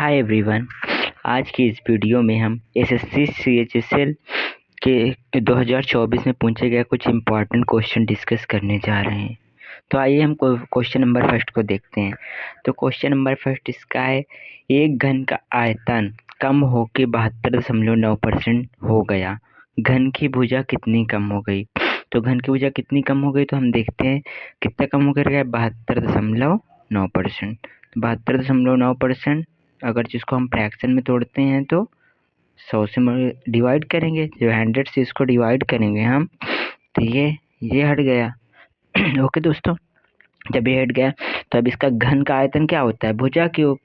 Hi everyone. आज की इस वीडियो में हम एसएससी सीएचएसएल के 2024 में पूछे गए कुछ इम्पोर्टेंट क्वेश्चन डिस्कस करने जा रहे हैं। तो आइए हम क्वेश्चन नंबर फर्स्ट को देखते हैं। तो क्वेश्चन नंबर फर्स्ट इसका है, एक घन का आयतन कम होके 72.9% हो गया, घन की भुजा कितनी कम हो गई। तो घन की भुजा कितनी कम हो गई, तो हम देखते हैं कितना कम हो गया, 72.9%। 72.9% अगर जिसको हम फ्रैक्शन में तोड़ते हैं तो 100 से डिवाइड करेंगे, जो 100 से इसको डिवाइड करेंगे हम, तो ये हट गया। ओके दोस्तों, जब ये हट गया तो अब इसका घन का आयतन क्या होता है, भुजा क्यूब,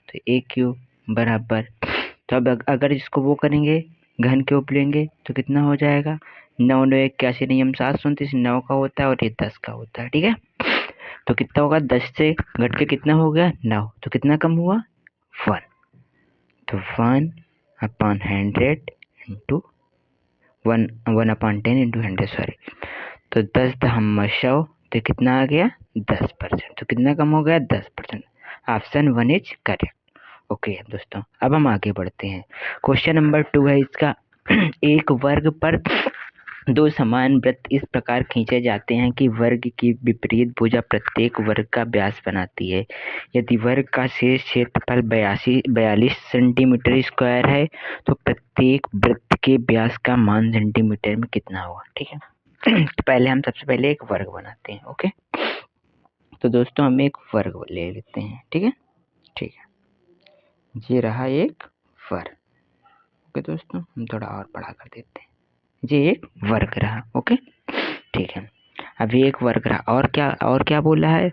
तो ए क्यूब बराबर। तो अब अगर इसको वो करेंगे, घन क्यूब लेंगे तो कितना हो जाएगा, 9 9 81 नियम 729 9 का होता है और ये 10 का होता है। ठीक है, तो कितना होगा, 10 से घट के कितना हो गया 9, तो कितना कम हुआ 1। तो 1/100 इंटू 1/10 इंटू 100 सॉरी, तो 10 दहम 100, तो कितना आ गया 10%। तो कितना कम हो गया 10%। Option 1 is correct. ओके दोस्तों, अब हम आगे बढ़ते हैं। क्वेश्चन नंबर 2 है इसका, एक वर्ग पर दो समान वृत्त इस प्रकार खींचे जाते हैं कि वर्ग की विपरीत भुजा प्रत्येक वर्ग का व्यास बनाती है। यदि वर्ग का शेष क्षेत्रफल 42 सेंटीमीटर स्क्वायर है तो प्रत्येक वृत्त के व्यास का मान सेंटीमीटर में कितना होगा। ठीक है, तो पहले हम सबसे पहले एक वर्ग बनाते हैं। ओके, तो दोस्तों हम एक वर्ग ले लेते हैं। ठीक है, ये रहा एक वर्ग। ओके दोस्तों, हम थोड़ा और बड़ा कर देते हैं, ये एक वर्ग रहा। ओके ठीक है, अभी एक वर्ग रहा, और क्या बोला है,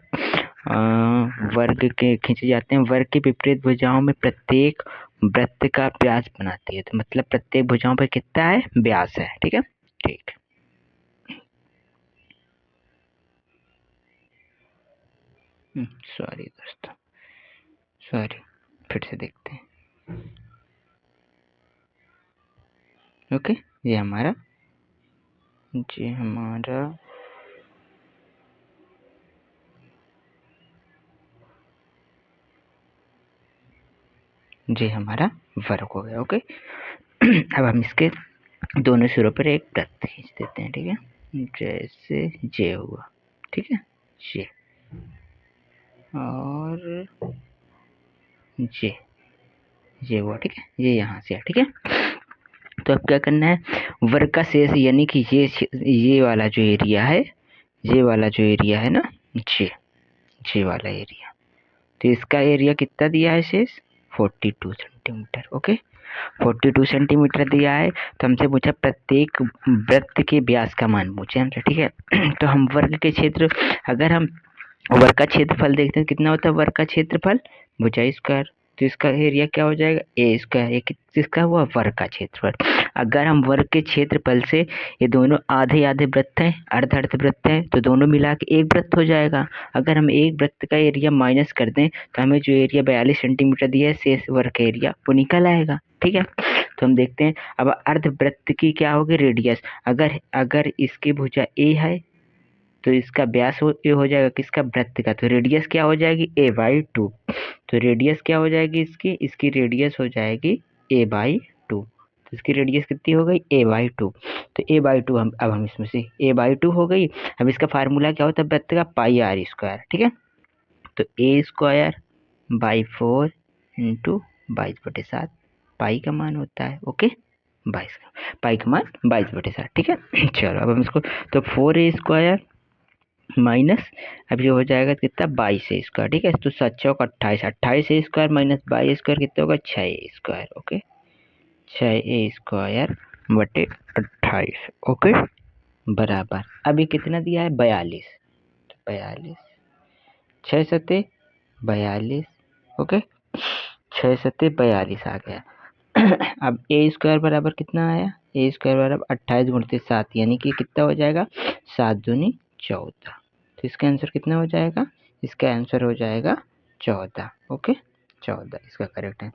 वर्ग के खींचे जाते हैं, वर्ग की विपरीत भुजाओं में प्रत्येक वृत्त का व्यास बनाती है। तो मतलब प्रत्येक भुजाओं पे कितना है, व्यास है। ठीक है, ठीक, सॉरी दोस्तों, सॉरी, फिर से देखते हैं। ओके, ये हमारा वर्ग हो गया। ओके, अब हम इसके दोनों सिरों पर एक वृत्त खींच देते हैं। ठीक है, जैसे जे हुआ, ठीक है, जे और जे हुआ। ठीक है, ये यहाँ से है। ठीक है, तो अब क्या करना है, वर्ग का शेष यानी कि ये वाला जो एरिया है, ये वाला जो एरिया है ना, जे वाला एरिया, तो इसका एरिया कितना दिया है शेष, 42 सेंटीमीटर। ओके, 42 सेंटीमीटर दिया है, तो हमसे पूछा प्रत्येक वृत्त के व्यास का मान पूछे हमसे। ठीक है, तो हम वर्ग के क्षेत्र, अगर हम वर्ग का क्षेत्रफल देखते हैं कितना होता है, वर्ग का क्षेत्रफल भुजा स्क्वायर, तो इसका एरिया क्या हो जाएगा, ए स्क्वायर। ये किसका हुआ, वर्ग का क्षेत्रफल। अगर हम वर्ग के क्षेत्रफल से, ये दोनों आधे आधे वृत्त हैं, अर्ध अर्ध वृत्त हैं, तो दोनों मिला के एक वृत्त हो जाएगा। अगर हम एक वृत्त का एरिया माइनस कर दें तो हमें जो एरिया 42 सेंटीमीटर दिया है शेष वर्ग का एरिया, वो निकल आएगा। ठीक है, तो हम देखते हैं अब अर्ध वृत्त की क्या होगी, रेडियस। अगर इसकी भुजा ए है तो इसका व्यास ये हो जाएगा किसका, वृत्त का, तो रेडियस क्या हो जाएगी a/2। तो रेडियस क्या हो जाएगी इसकी रेडियस हो जाएगी a/2। तो इसकी रेडियस कितनी हो गई, a/2। तो a/2 हम इसमें से a/2 हो गई। अब इसका फार्मूला क्या होता है वृत्त का, πr²। ठीक है, तो a²/4 इंटू 22/7, पाई का मान होता है। ओके, 22 पाई का मान 22/7। ठीक है, चलो अब हम इसको, तो 4a² माइनस, अब ये हो जाएगा कितना, 22a²। ठीक है, तो 7 चौक 28, 28a² माइनस 22a² कितना होगा, 6a²। Okay, 6a²/28। ओके, बराबर, अभी कितना दिया है, 42, तो 42, 6 सत्ते 42। ओके, 6 सत्ते 42 आ गया। अब a² बराबर कितना आया, a² बराबर 28 × 7, यानी कि कितना हो जाएगा, 7 दूनी 14। तो इसका आंसर कितना हो जाएगा, इसका आंसर हो जाएगा 14। ओके, 14 इसका करेक्ट है।